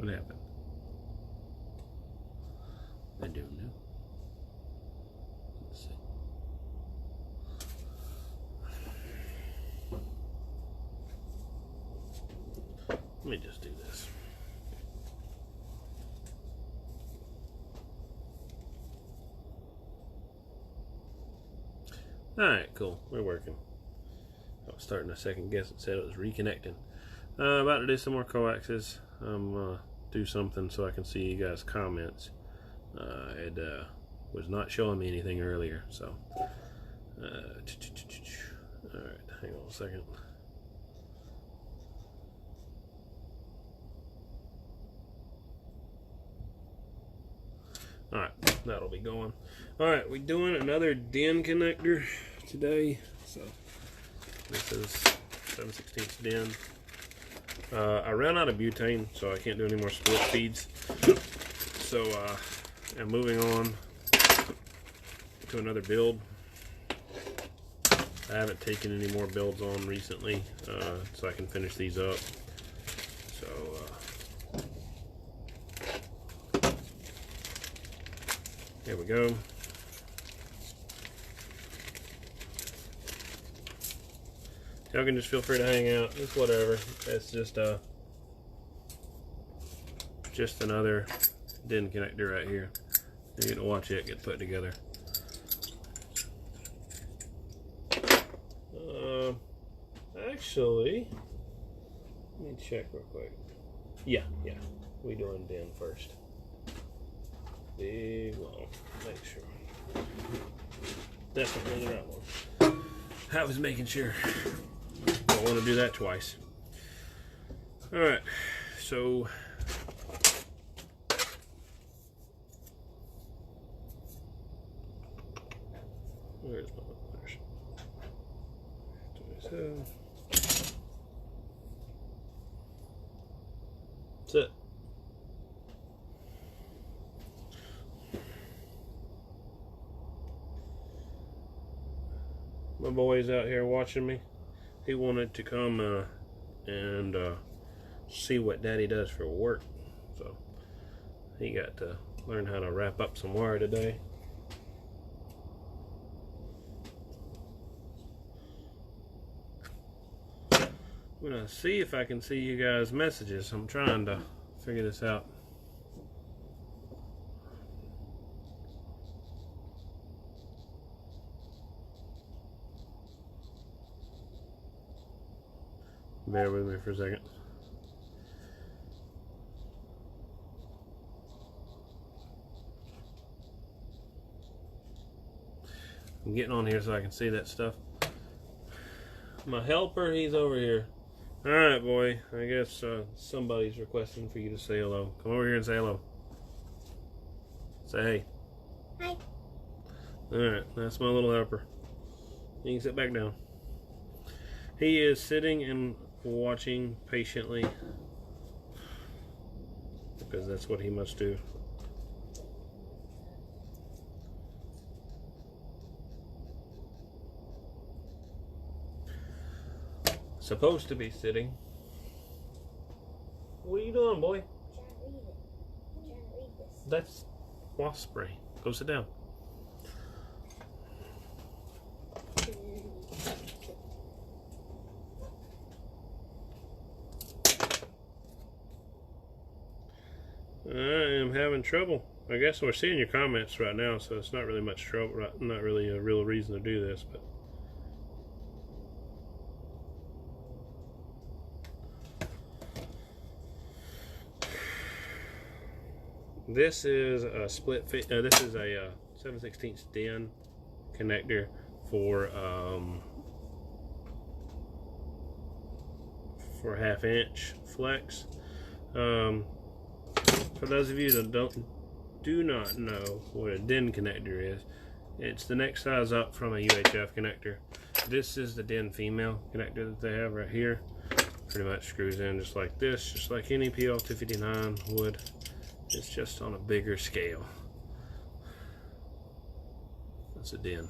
What happened? I don't know. Let's see. Let me just do this. Alright, cool. We're working. I was starting to second guess. It said it was reconnecting. About to do some more coaxes. Do something so I can see you guys' comments. It was not showing me anything earlier, so. Alright, hang on a second. Alright, that'll be going. Alright, we're doing another DIN connector today. So this is 7/16 DIN. I ran out of butane, so I can't do any more split feeds. So I'm moving on to another build. I haven't taken any more builds on recently, so I can finish these up. So here we go. Y'all can just feel free to hang out. It's whatever. It's just another DIN connector right here. You're gonna watch it get put together. Actually, let me check real quick. Yeah, we doing DIN first. Big long. Make sure. Definitely the right one. I was making sure. Don't want to do that twice. Alright, so where's my letters? 27. That's it. My boy's out here watching me. He wanted to come and see what Daddy does for work. So he got to learn how to wrap up some wire today. I'm gonna see if I can see you guys' messages. I'm trying to figure this out. Bear with me for a second. I'm getting on here so I can see that stuff. My helper, he's over here. Alright, boy. I guess somebody's requesting for you to say hello. Come over here and say hello. Say hey. Hi. Alright, that's my little helper. You can sit back down. He is sitting and watching patiently because that's what he must do. Supposed to be sitting. What are you doing, boy? I'm trying to read it. I'm trying to read this. That's wasp spray. Go sit down. I am having trouble. I guess we're seeing your comments right now, so it's not really much trouble. Not really a real reason to do this, but this is a split fit. This is a 7/16 DIN connector for 1/2 inch flex. For those of you that do not know what a DIN connector is, it's the next size up from a UHF connector. This is the DIN female connector that they have right here. Pretty much screws in just like this, just like any PL259 would. It's just on a bigger scale. That's a DIN.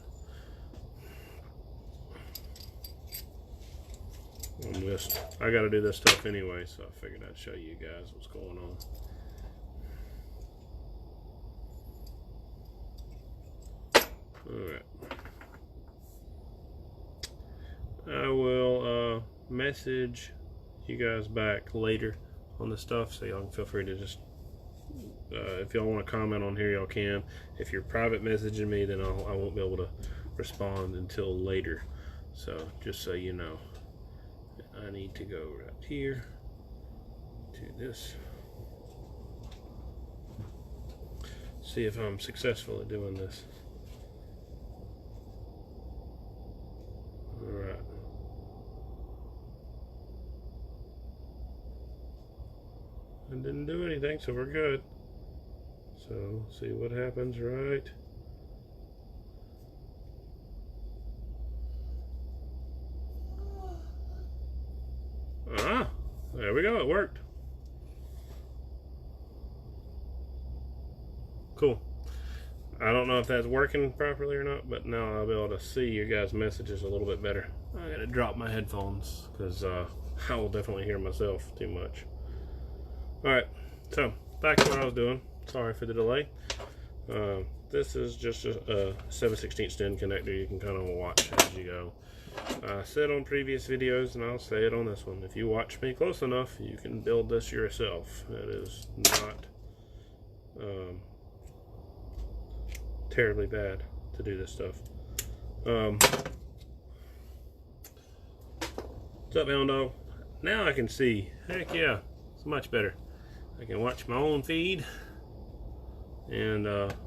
I gotta do this stuff anyway, so I figured I'd show you guys what's going on. I will message you guys back later on the stuff, so y'all can feel free to just if y'all want to comment on here, y'all can. If you're private messaging me, then I won't be able to respond until later. So just so you know, I need to go right here to this. See if I'm successful at doing this. All right. I didn't do anything, so we're good. So see what happens, right? Ah, there we go, it worked. Cool. I don't know if that's working properly or not, but now I'll be able to see your guys' messages a little bit better. I gotta drop my headphones because I will definitely hear myself too much. Alright, so back to what I was doing. Sorry for the delay. This is just a 7/16 DIN connector. You can kind of watch as you go. I said on previous videos, and I'll say it on this one, if you watch me close enough, you can build this yourself. It is not terribly bad to do this stuff. What's up, hound dog? Now I can see. Heck yeah, it's much better. I can watch my own feed and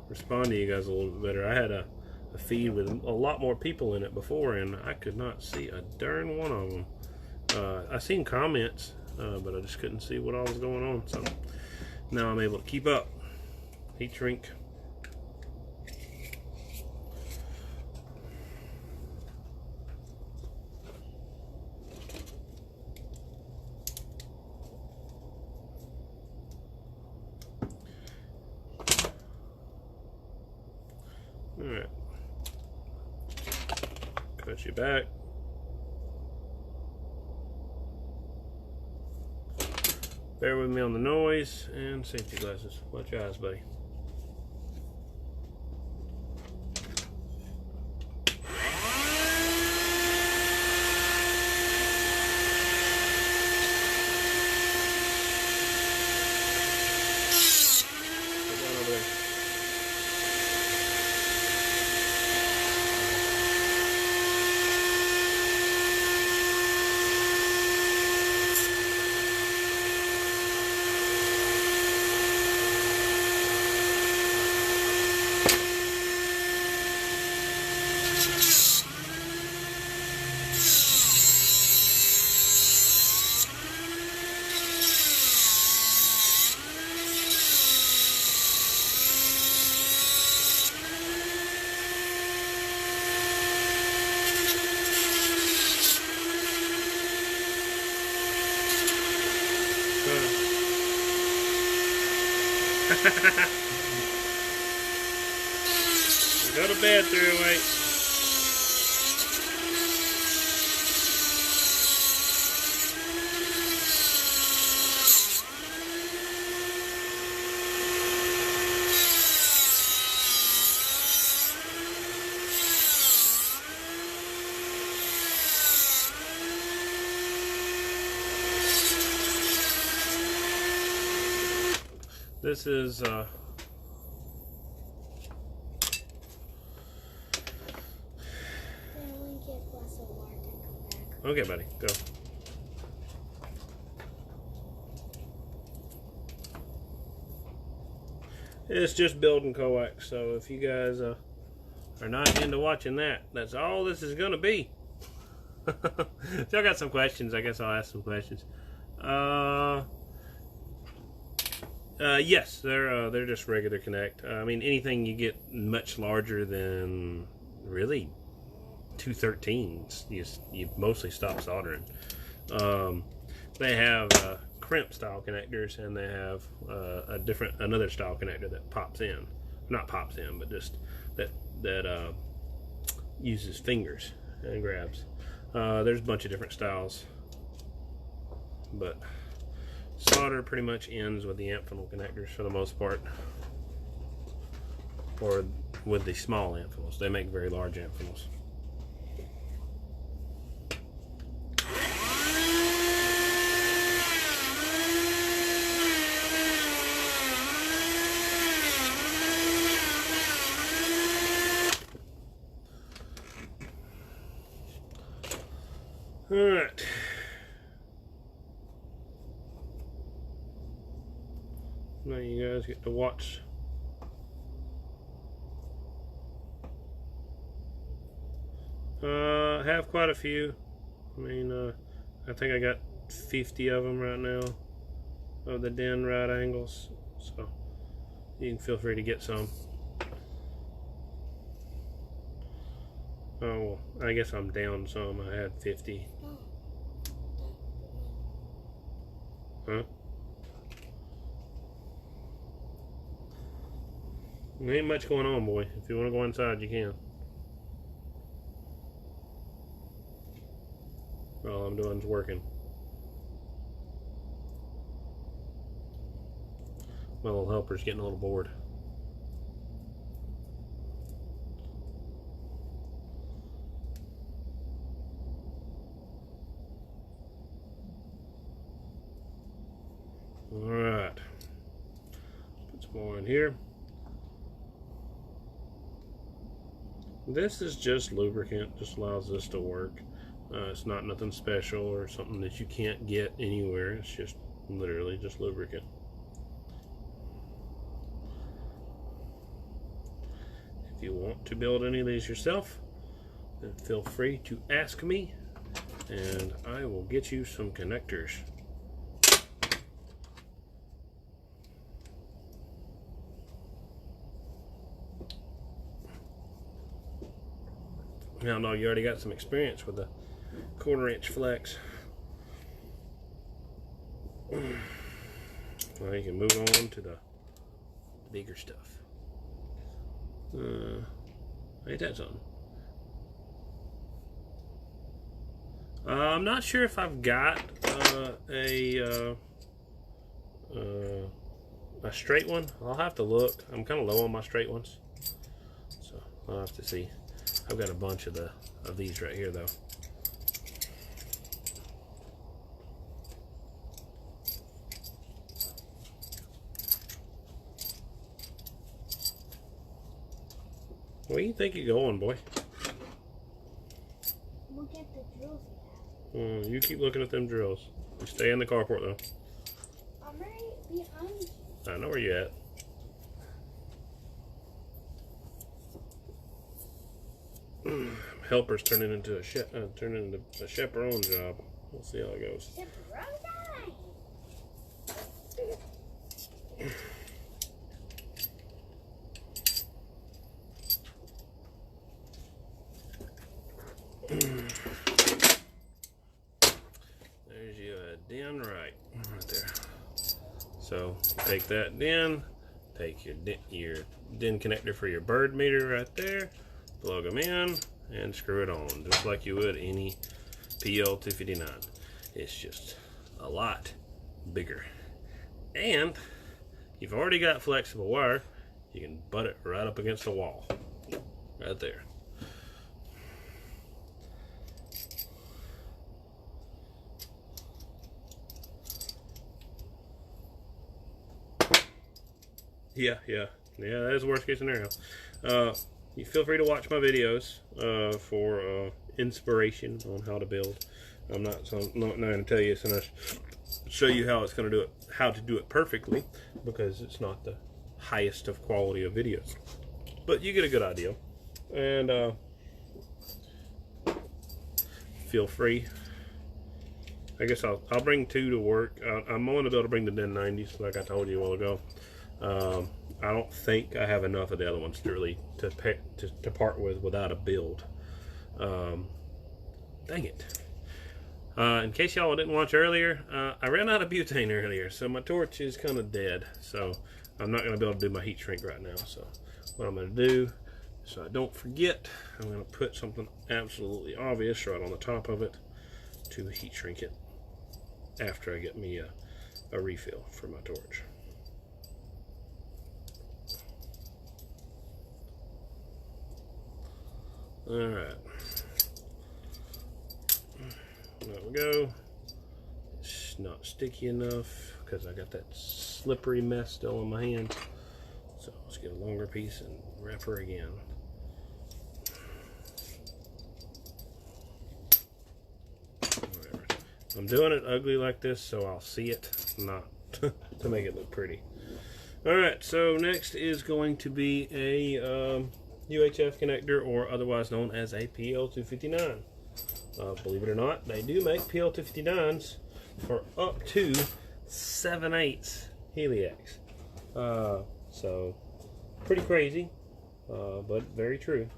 respond to you guys a little bit better. I had a feed with a lot more people in it before, and I could not see a darn one of them. I seen comments, but I just couldn't see what all was going on. So now I'm able to keep up. Heat shrink. Alright, cut you back. Bear with me on the noise, and safety glasses. Watch your eyes, buddy. Put that over there. Go to bed, 308. This is okay, buddy, go. It's just building coax, so if you guys are not into watching that, that's all this is gonna be. If y'all got some questions, I guess I'll ask some questions. Yes, they're just regular connect. I mean, anything you get much larger than really 213s, you mostly stop soldering. They have crimp style connectors, and they have another style connector that pops in, not pops in, but just that uses fingers and grabs. There's a bunch of different styles, but solder pretty much ends with the amp funnel connectors for the most part, or with the small amp funnels. They make very large amp funnels. Alright. Now you guys get to watch. I have quite a few. I mean, I think I got 50 of them right now of the DIN right angles. So you can feel free to get some. Oh, well, I guess I'm down some. I had 50. Huh? There ain't much going on, boy. If you want to go inside, you can. All I'm doing is working. My little helper's getting a little bored. Alright. Put some more in here. This is just lubricant, just allows this to work. It's not nothing special or something that you can't get anywhere. It's just literally just lubricant. If you want to build any of these yourself, then feel free to ask me and I will get you some connectors. Now I know you already got some experience with the 1/4 inch flex. Now you can move on to the bigger stuff. Ain't that something? I'm not sure if I've got a straight one. I'll have to look. I'm kind of low on my straight ones, so I'll have to see. I've got a bunch of these right here though. Where do you think you're going, boy? Look at the drills you have. You keep looking at them drills. You stay in the carport though. I'm right behind you. I know where you're at. Helper's turning into a chaperone job. We'll see how it goes. There's your DIN right there. So take that DIN, take your DIN connector for your bird meter right there, plug them in, and screw it on just like you would any PL259. It's just a lot bigger. And you've already got flexible wire. You can butt it right up against the wall. Right there. Yeah, that is worst case scenario. You feel free to watch my videos for inspiration on how to build. I'm not going to tell you, so show you how it's going to do it, how to do it perfectly, because it's not the highest of quality of videos. But you get a good idea, and feel free. I guess I'll bring 2 to work. I'm going to be able to bring the DIN 90s, like I told you a while ago. I don't think I have enough of the other ones to really to part with without a build. Dang it. In case y'all didn't watch earlier, I ran out of butane earlier, so my torch is kind of dead. So I'm not going to be able to do my heat shrink right now. So what I'm going to do, so I don't forget, I'm going to put something absolutely obvious right on the top of it to heat shrink it after I get me a refill for my torch. Alright, there we go. It's not sticky enough because I got that slippery mess still in my hand. So let's get a longer piece and wrap her again. I'm doing it ugly like this so I'll see it, not to make it look pretty. Alright, so next is going to be a UHF connector, or otherwise known as a PL259. Believe it or not, they do make PL259s for up to 7/8 helix. So pretty crazy, but very true.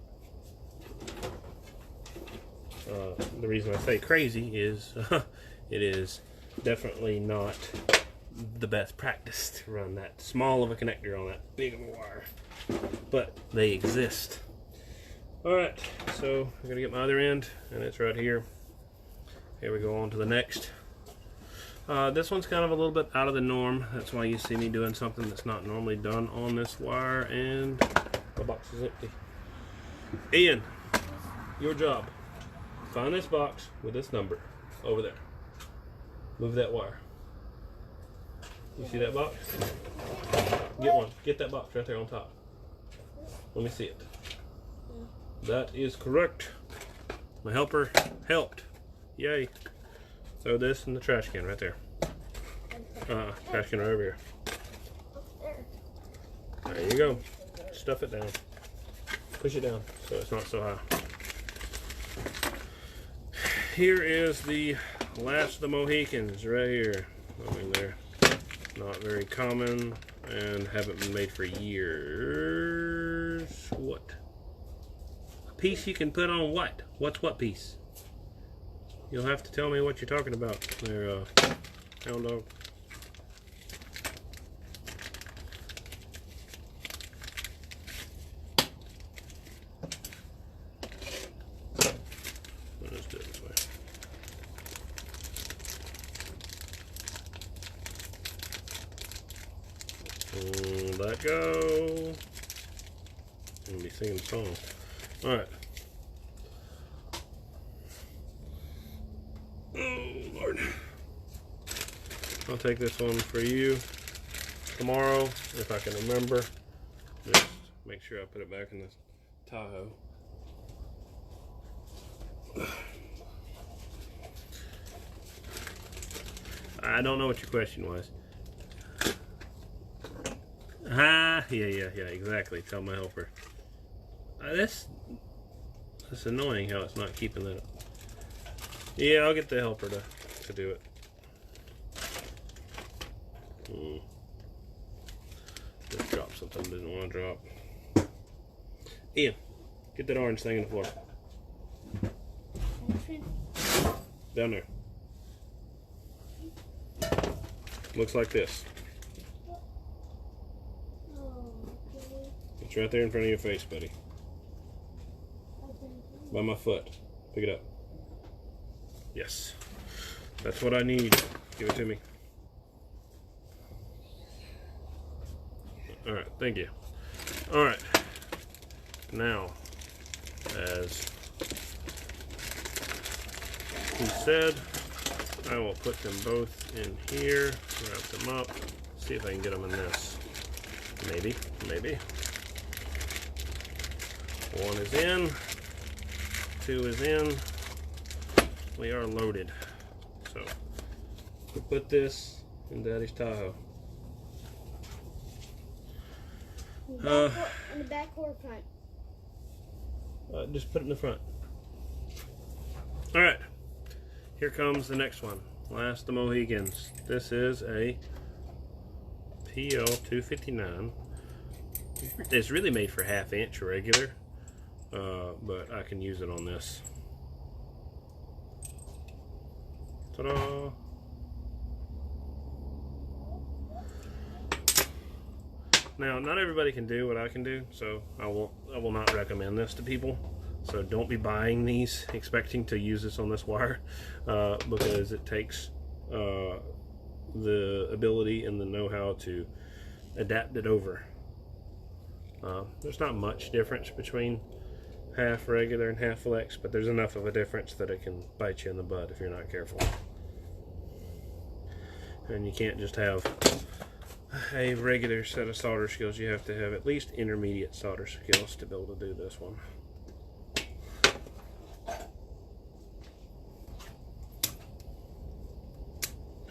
The reason I say crazy is it is definitely not the best practice to run that small of a connector on that big of a wire, but they exist. Alright, so I'm gonna get my other end, and it's right here. Here we go on to the next. This one's kind of a little bit out of the norm. That's why you see me doing something that's not normally done on this wire, and the box is empty. Ian, your job. Find this box with this number over there. Move that wire. You see that box? Get one. Get that box right there on top. Let me see it. That is correct. My helper helped. Yay. Throw this in the trash can right there. Trash can right over here. There you go. Stuff it down. Push it down so it's not so high. Here is the last of the Mohicans right here. I mean, they're not very common and haven't been made for years. What? A piece you can put on what? What's what piece? You'll have to tell me what you're talking about there, hound dog. Let's do it this way. Let go. I'm gonna be singing a song. Alright. Oh Lord. I'll take this one for you tomorrow if I can remember. Just make sure I put it back in this Tahoe. I don't know what your question was. Yeah, exactly. Tell my helper. That's annoying how it's not keeping that up. Yeah, I'll get the helper to do it. Just dropped something I didn't want to drop. Ian, get that orange thing in the floor. Down there. Looks like this. It's right there in front of your face, buddy. By my foot. Pick it up. Yes. That's what I need. Give it to me. Alright, thank you. Alright. Now, as he said, I will put them both in here, wrap them up, see if I can get them in this. Maybe, maybe. One is in, two is in. We are loaded. So, we'll put this in Daddy's Tahoe. In the back or front? Just put it in the front. Alright, here comes the next one. Last of the Mohicans. This is a PL259. It's really made for 1/2 inch regular, but I can use it on this. Ta-da! Now, not everybody can do what I can do, so I will not recommend this to people. So don't be buying these expecting to use this on this wire, because it takes the ability and the know-how to adapt it over. There's not much difference between half regular and half flex, but there's enough of a difference that it can bite you in the butt if you're not careful. And you can't just have a regular set of solder skills. You have to have at least intermediate solder skills to be able to do this one.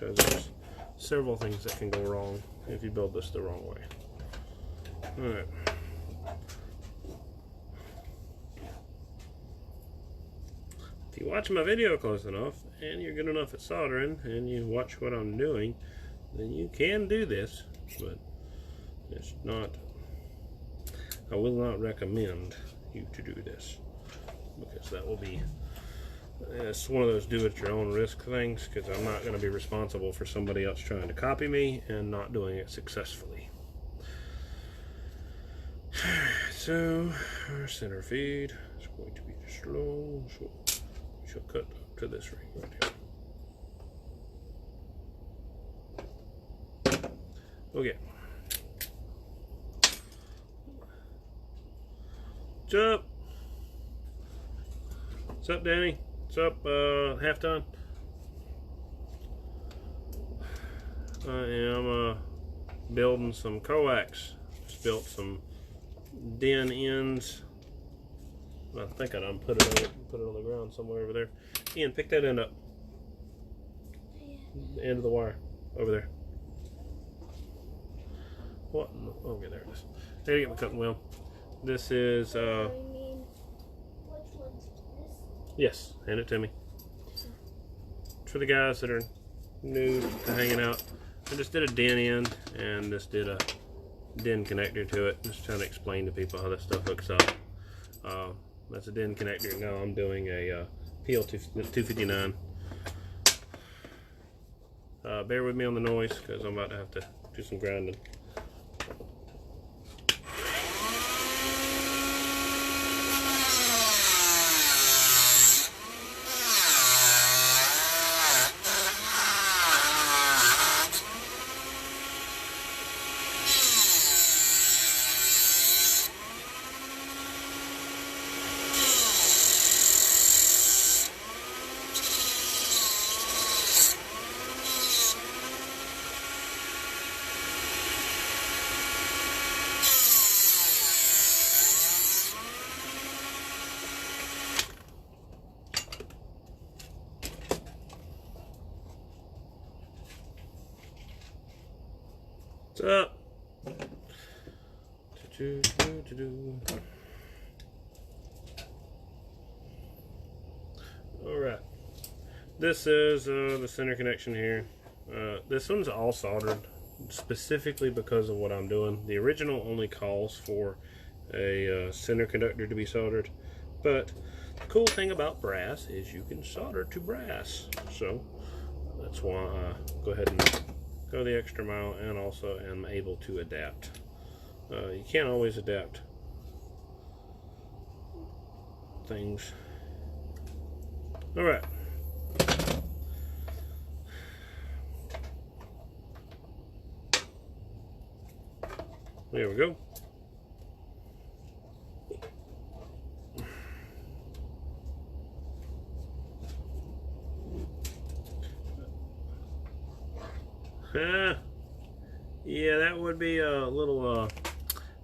because there's several things that can go wrong if you build this the wrong way. Alright. If you watch my video close enough and you're good enough at soldering and you watch what I'm doing, then you can do this, but it's not, I will not recommend you to do this, because that will be, it's one of those do at your own risk things, because I'm not going to be responsible for somebody else trying to copy me and not doing it successfully. So our center feed is going to be just low, so we shall cut to this ring right here. Okay. What's up? What's up, Danny? What's up, Halftime? I am building some coax. Just built some D-WiN's. I think I done put it on the ground somewhere over there. Ian, pick that end up. The end of the wire over there. What? Okay, there it is. There you get my cutting wheel. This is Which one's this? yes, hand it to me. For the guys that are new to hanging out, I just did a DIN end and just did a DIN connector to it. Just trying to explain to people how this stuff hooks up. That's a DIN connector. Now I'm doing a PL259. Bear with me on the noise because I'm about to have to do some grinding. What's up? Alright. This is the center connection here. This one's all soldered specifically because of what I'm doing. The original only calls for a center conductor to be soldered, but the cool thing about brass is you can solder to brass. So that's why I go ahead and go the extra mile, and also am able to adapt. You can't always adapt things. Alright. There we go. Yeah, that would be a little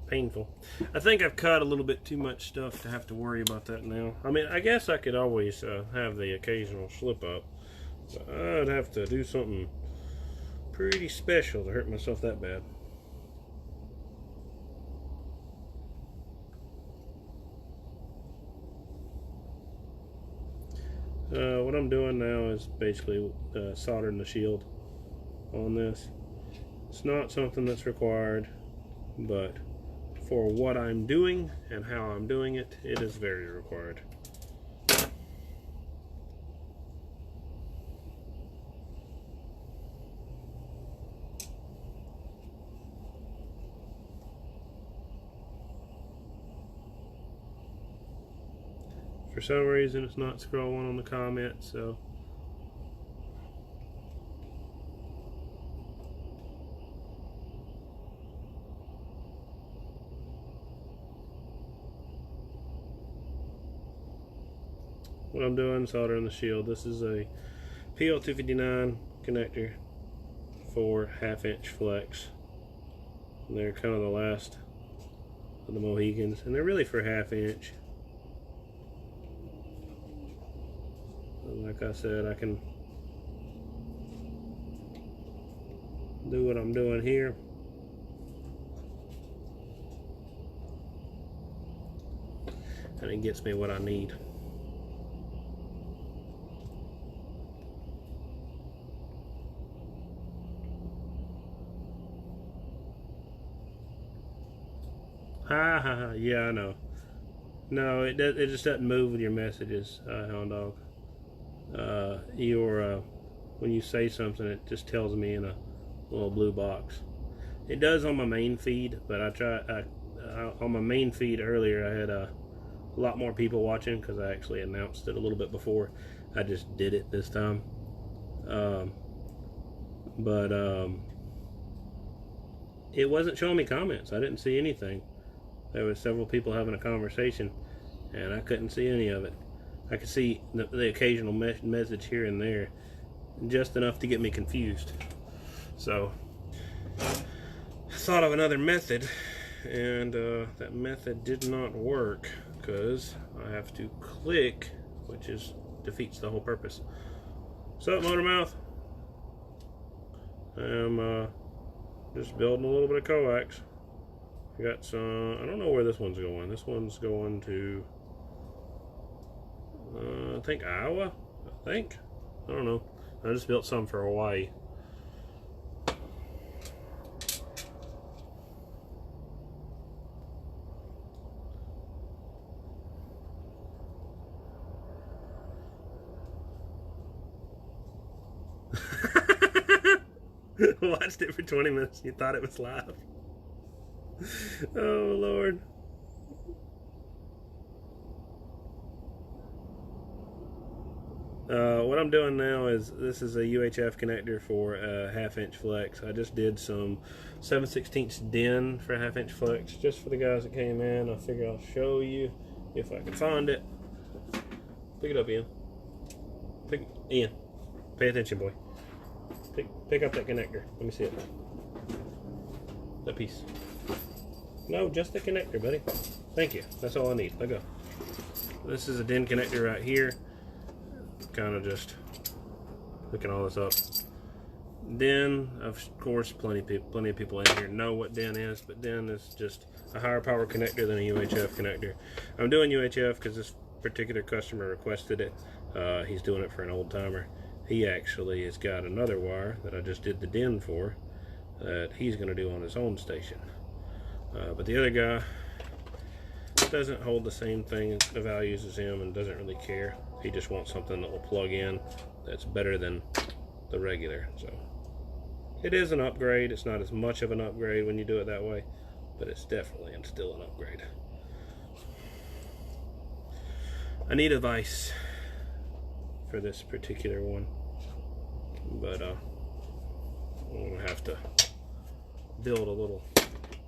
painful. I think I've cut a little bit too much stuff to have to worry about that now. I mean, I guess I could always have the occasional slip up, but I'd have to do something pretty special to hurt myself that bad. What I'm doing now is basically soldering the shield on this. It's not something that's required, but for what I'm doing and how I'm doing it, it is very required. For some reason it's not scrolling on the comments, so what I'm doing, soldering the shield. This is a PL259 connector for 1/2" flex. And they're kind of the last of the Mohicans, and they're really for 1/2". Like I said, I can do what I'm doing here. And it gets me what I need. Ha ha ha, yeah, I know. No, it just doesn't move with your messages, Hound Dog. When you say something, it just tells me in a little blue box. It does on my main feed, but on my main feed earlier, I had a lot more people watching because I actually announced it a little bit before. I just did it this time. It wasn't showing me comments. I didn't see anything. There was several people having a conversation, and I couldn't see any of it. I could see the occasional message here and there, just enough to get me confused. So I thought of another method, and that method did not work because I have to click, which defeats the whole purpose. What's up, Motormouth? I'm just building a little bit of coax. I got some. I don't know where this one's going. This one's going to, I think Iowa. I don't know. I just built some for Hawaii. Watched it for 20 minutes. You thought it was live. Oh Lord. What I'm doing now is, this is a UHF connector for a 1/2" flex. I just did some 7/16 DIN for a 1/2" flex just for the guys that came in. I figure I'll show you if I can find it. Pick it up, Ian. Ian, pay attention, boy. Pick up that connector. Let me see it. That piece. No, just the connector, buddy. Thank you. That's all I need. Let go. This is a DIN connector right here. Kind of just looking all this up. DIN, of course, plenty of people in here know what DIN is, but DIN is just a higher power connector than a UHF connector. I'm doing UHF because this particular customer requested it. He's doing it for an old timer. He actually has got another wire that I just did the DIN for that he's going to do on his own station. But the other guy doesn't hold the same thing, the values as him, and doesn't really care. He just wants something that will plug in that's better than the regular. So it is an upgrade. It's not as much of an upgrade when you do it that way, but it's definitely and still an upgrade. I need a vise for this particular one, but I'm gonna have to build a little.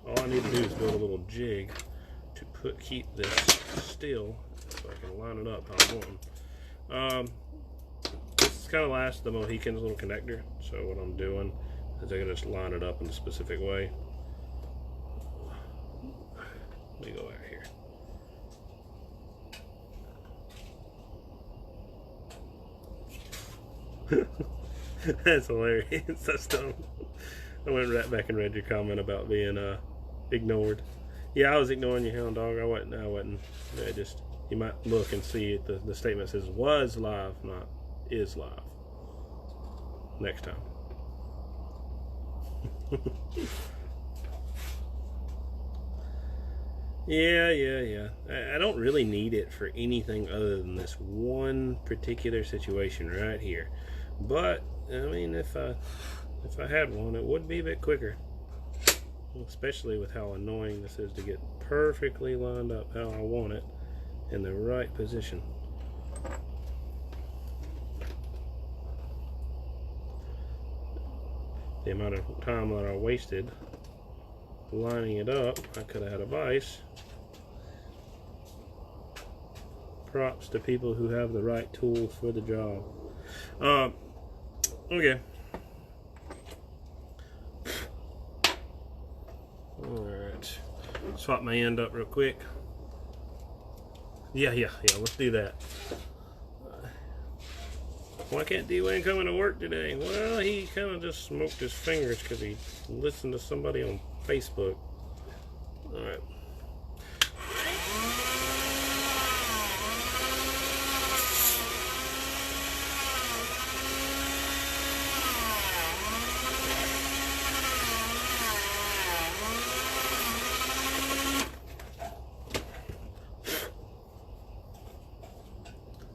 All I need to do is build a little jig to keep this still, so I can line it up how I want them. This is kind of last the Mohican's little connector. So what I'm doing is I can just line it up in a specific way. Let me go out here. That's hilarious. That's dumb. I went right back and read your comment about being ignored. Yeah, I was ignoring you, Hound Dog. I wasn't. Yeah, just, you might look and see it. The statement says was live, not is live. Next time. Yeah. I don't really need it for anything other than this one particular situation right here. But I mean, if I had one, it would be a bit quicker. Especially with how annoying this is to get perfectly lined up how I want it in the right position. The amount of time that I wasted lining it up, I could have had a vise. Props to people who have the right tools for the job. Okay. Alright. Swap my end up real quick. Yeah, let's do that. Why can't D-WiN come into work today? Well, he kind of just smoked his fingers because he listened to somebody on Facebook. Alright.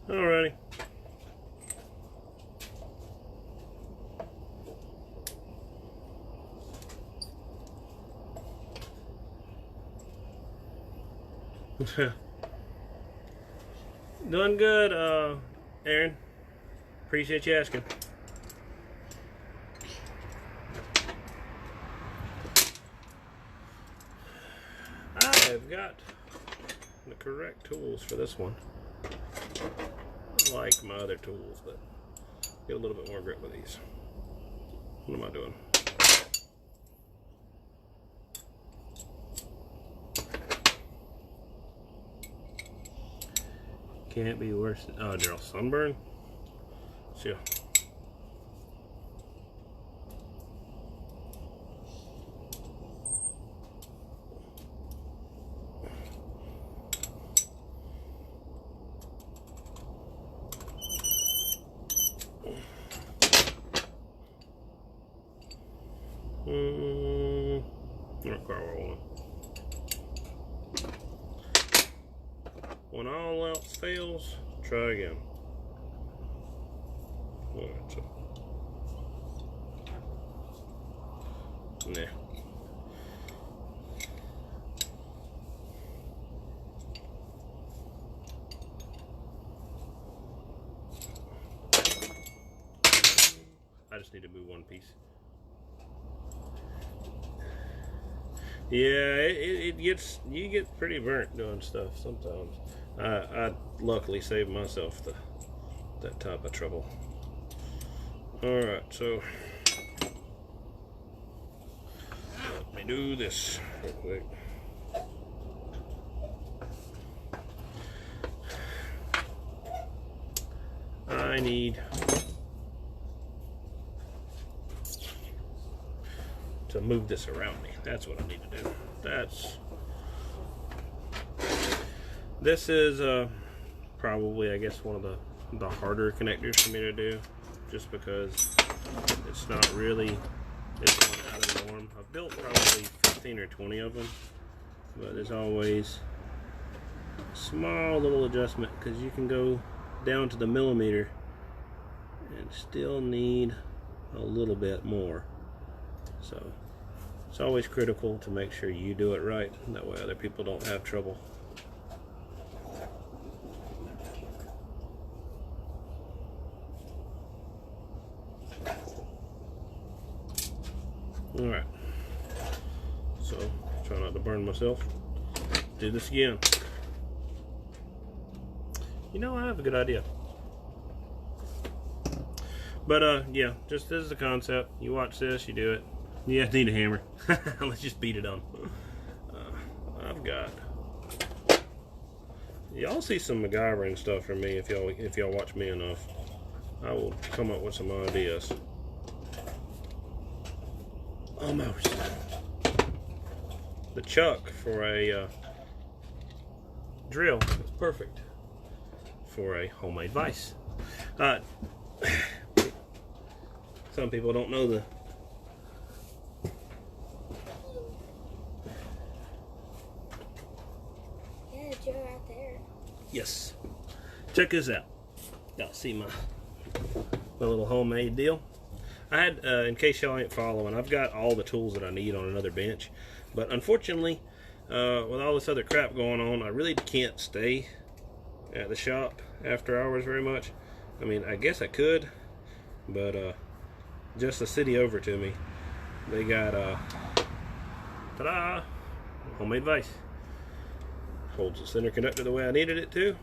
Alrighty. Doing good, Aaron. Appreciate you asking. I have got the correct tools for this one. Like my other tools, but get a little bit more grip with these. What am I doing? Can't be worse. Oh, Daryl, sunburn? Sure. Not quite what I want. When all else fails, try again. Alright, so. Nah. I just need to move one piece. Yeah, it gets, you get pretty burnt doing stuff sometimes. I luckily saved myself that type of trouble. Alright, so let me do this real quick. I need to move this around me. That's what I need to do. This is probably, I guess, one of the harder connectors for me to do, just because it's not really, it's going out of the norm. I've built probably 15 or 20 of them, but there's always a small little adjustment, because you can go down to the millimeter and still need a little bit more. So it's always critical to make sure you do it right, and that way other people don't have trouble. Alright, so try not to burn myself. Do this again. You know, I have a good idea. But yeah, just this is the concept. You watch this, you do it. Yeah, I need a hammer. Let's just beat it on. I've got. Y'all see some MacGyvering stuff from me if y'all watch me enough. I will come up with some ideas. Almost. The chuck for a drill is perfect for a homemade vise. Some people don't know the Joe out there. Yes. Check this out. Y'all see my little homemade deal. I had, in case y'all ain't following, I've got all the tools that I need on another bench, but unfortunately, with all this other crap going on, I really can't stay at the shop after hours very much. I mean, I guess I could, but just the city over to me, they got ta-da, homemade vise. Holds the center conductor the way I needed it to,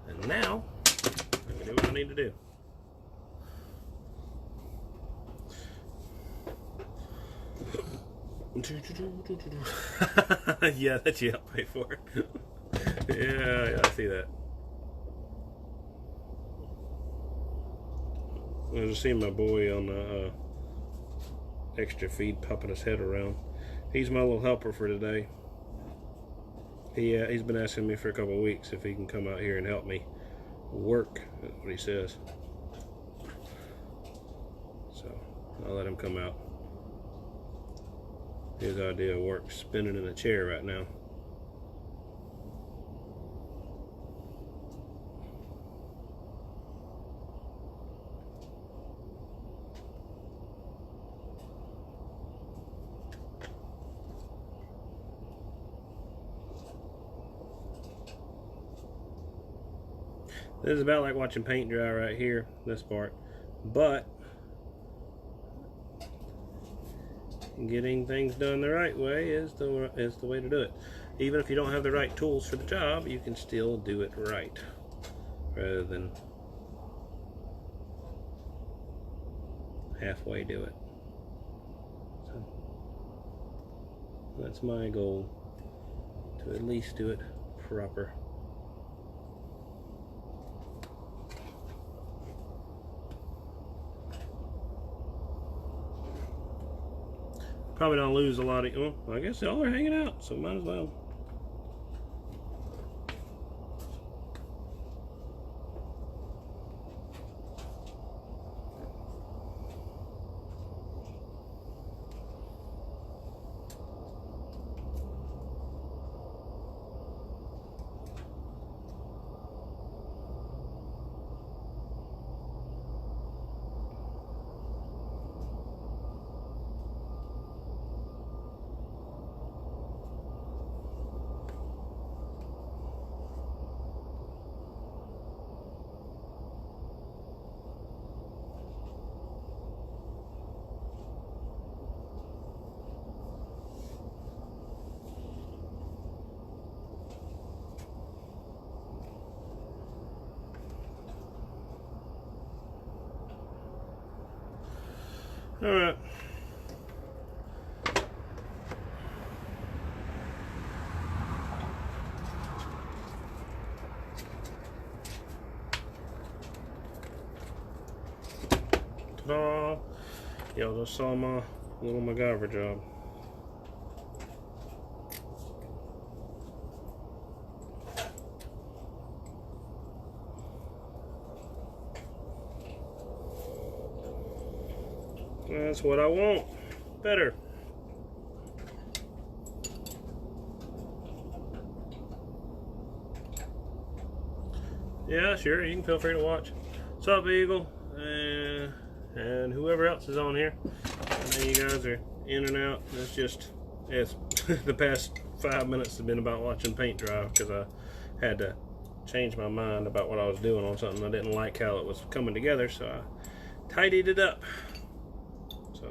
and now I can do what I need to do. Yeah, that's you help pay for it. Yeah, I see that. I was seeing my boy on the extra feed popping his head around. He's my little helper for today. He's been asking me for a couple of weeks if he can come out here and help me work. That's what he says. So I'll let him come out. His idea of work, spinning in a chair right now. This is about like watching paint dry right here, this part, but getting things done the right way is the way to do it. Even if you don't have the right tools for the job, you can still do it right, rather than halfway do it. So that's my goal, to at least do it proper. Probably don't lose a lot of, well, I guess y'all are hanging out, so might as well. All right. Ta-da! Y'all just saw my little MacGyver job. That's what I want. Better. Yeah, sure. You can feel free to watch. What's up, Eagle? And whoever else is on here. I know you guys are in and out. It's the past 5 minutes have been about watching paint dry because I had to change my mind about what I was doing on something. I didn't like how it was coming together, so I tidied it up. So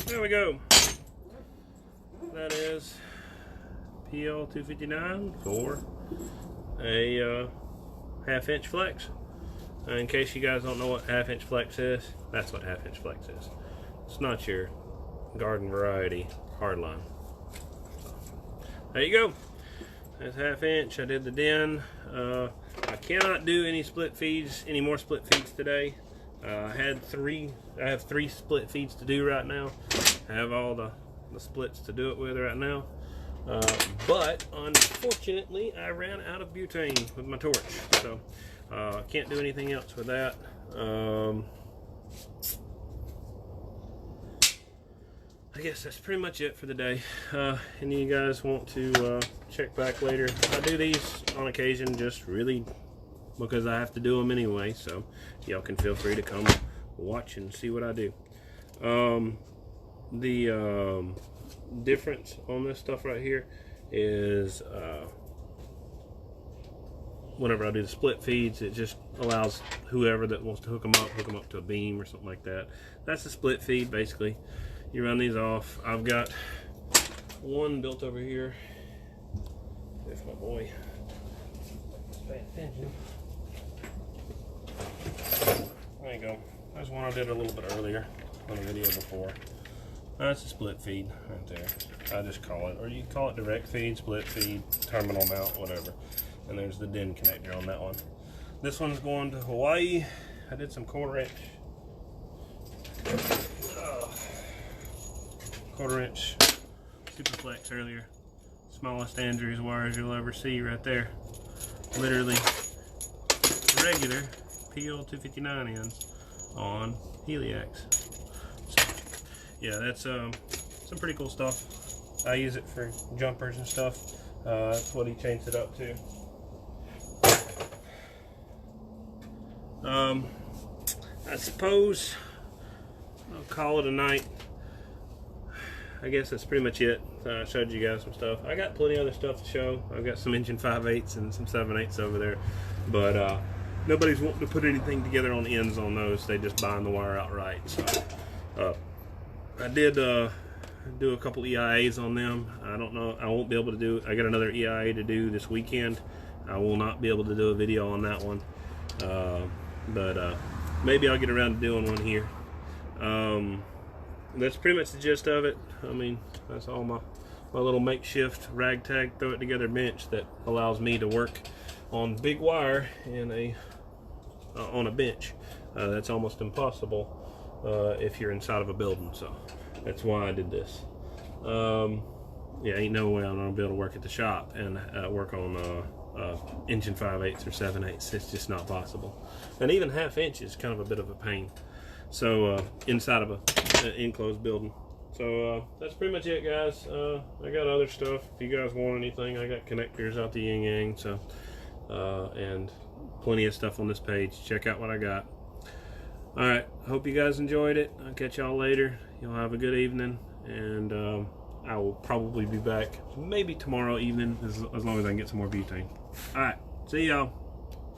there we go. That is PL 259 for a half-inch flex. In case you guys don't know what half-inch flex is, that's what half-inch flex is. It's not your garden variety hardline. So, there you go. That's half-inch. I did the den. I cannot do any more split feeds today. I have 3 split feeds to do right now. I have all the splits to do it with right now. But unfortunately, I ran out of butane with my torch, so I can't do anything else with that. I guess that's pretty much it for the day. And you guys want to check back later? I do these on occasion, just really because I have to do them anyway, so y'all can feel free to come watch and see what I do. The difference on this stuff right here is whenever I do the split feeds, it just allows whoever that wants to hook them up to a beam or something like that. That's the split feed basically. You run these off. I've got one built over here. If my boy is paying attention. There you go. There's one I did a little bit earlier on a video before. That's a split feed right there. I just call it, or you can call it direct feed, split feed, terminal mount, whatever. and there's the DIN connector on that one. This one's going to Hawaii. I did some quarter-inch Superflex earlier. Smallest Andrews wires you'll ever see right there. Literally regular PL 259 ends on Heliax. So yeah, that's some pretty cool stuff. I use it for jumpers and stuff. That's what he changed it up to. I suppose I'll call it a night. I guess that's pretty much it. I showed you guys some stuff. I got plenty of other stuff to show. I've got some engine 5/8s and some 7/8s over there, but nobody's wanting to put anything together on the ends on those. They just buying the wire outright. So I did do a couple EIAs on them. I don't know. I won't be able to do. I got another EIA to do this weekend. I will not be able to do a video on that one, but maybe I'll get around to doing one here. That's pretty much the gist of it. I mean, that's all my little makeshift ragtag throw it together bench that allows me to work on big wire in on a bench. That's almost impossible if you're inside of a building, so that's why I did this. Yeah, ain't no way I'm gonna be able to work at the shop and work on engine 5/8 or 7/8. It's just not possible. And even 1/2 inch is kind of a bit of a pain. So inside of an enclosed building. So that's pretty much it, guys. I got other stuff. If you guys want anything, I got connectors out the yin yang. So and plenty of stuff on this page. Check out what I got. All right. Hope you guys enjoyed it. I'll catch y'all later. Y'all have a good evening, and I will probably be back maybe tomorrow evening as long as I can get some more butane. All right. See y'all.